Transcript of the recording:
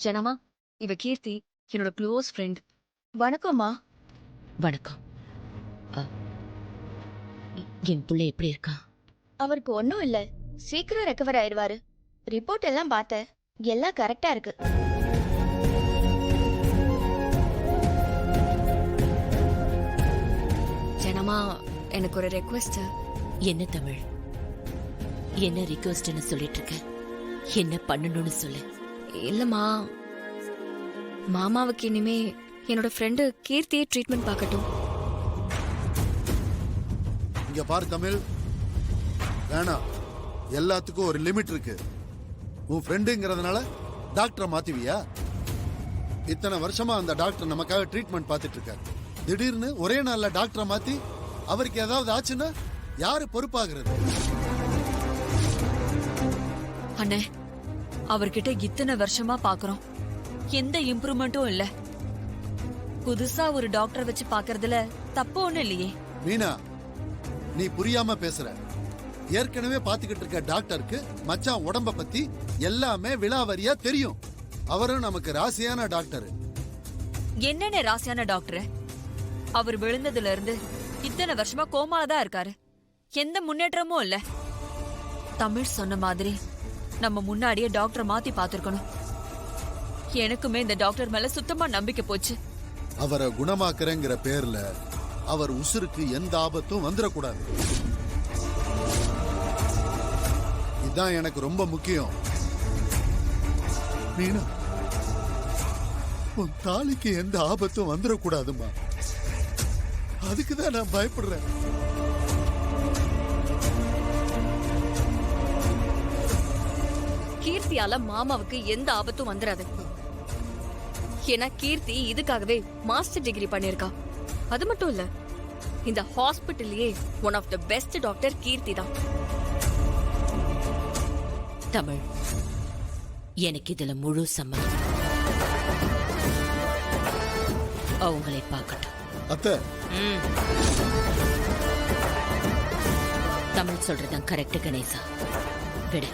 ஜனமா, இவ கீர்த்தி, என்னோட close friend. வணக்கம்மா. வணக்கம். அ, என் புள்ள எப்படி இருக்கா? அவருக்கு ஒன்றும் இல்ல, சீக்கிரம் ரெக்கவர் ஆயிடுவாரு. ரிப்போர்ட் எல்லாம் பார்த்தேன், எல்லாம் கரெக்டா இருக்கு. ஜனமா, எனக்கு ஒரு ரெக்வெஸ்ட். என்ன தமிழ்? என்ன ரிக்வெஸ்ட்னு சொல்லிட்டு இருக்க? என்ன பண்ணணும்னு சொல்லு. இல்லம்மா, மாமாவுக்கு இனிமே என்னோட ஃப்ரெண்டு கீர்த்தியை ட்ரீட்மெண்ட் பார்க்கட்டும். இங்க பாரு தமிழ், வேணாம். எல்லாத்துக்கும் ஒரு லிமிட் இருக்கு. உன் ஃப்ரெண்டுங்கிறதுனால டாக்டரை மாத்துவியா? இத்தனை வருஷமா அந்த டாக்டர் நமக்காக ட்ரீட்மெண்ட் பார்த்துட்டு இருக்காரு. திடீர்னு ஒரே நாள்ல டாக்டரை மாத்தி அவருக்கு ஏதாவது ஆச்சுன்னா யாரு பொறுப்பாகிறது? அண்ணே, அவர்கிட்ட இத்தனை வருஷமா பாக்குறோம், எந்த இம்ப்ரூவ்மெண்ட்டும் இல்ல. புதுசா ஒரு டாக்டர் வச்சு பாக்குறதுல தப்பு ஒண்ணும் இல்லையே. மீனா, நீ புரியாம பேசுற. ஏற்கனவே பாத்துக்கிட்டு இருக்க டாக்டருக்கு மச்சான் உடம்ப பத்தி எல்லாமே விலாவரியா தெரியும். அவரும் நமக்கு ராசியான டாக்டர். என்னென்ன ராசியான டாக்டர்? அவர் விழுந்ததுல இருந்து இத்தனை வருஷமா கோமால தான் இருக்காரு. எந்த முன்னேற்றமும் இல்ல. தமிழ் சொன்ன மாதிரி நம்ம முன்னாடியே டாக்டரை மாத்தி பாத்துருக்கணும். எனக்குமே இந்த டாக்டர் மேல சுத்தமா நம்பிக்கை போச்சு. அவரை குணமாக்குறேங்கிற பேர்ல அவர் உசுருக்கு எந்த ஆபத்தும் வந்துடக்கூடாது. இதுதான் எனக்கு ரொம்ப முக்கியம். மீனா, உன் தாலிக்கு எந்த ஆபத்தும் வந்துடக்கூடாதுமா. அதுக்குதான் நான் பயப்படுறேன். கீர்த்தியால மாமாவுக்கு எந்த ஆபத்தும் வந்துடாது. ஏன்னா கீர்த்தி இதுக்காகவே மாஸ்டர் டிகிரி பண்ணிருக்கா. அது மட்டும் இல்ல, இந்த ஹாஸ்பிட்டல்லயே one of the best doctor Keerthi தான். தமிழ், எனக்கு இதுல முழு சம்மதம். அவங்களை பார்க்கட்டும். அத்தை, தமிழ் சொல்றதான் கரெக்ட் கணேசா. விடு.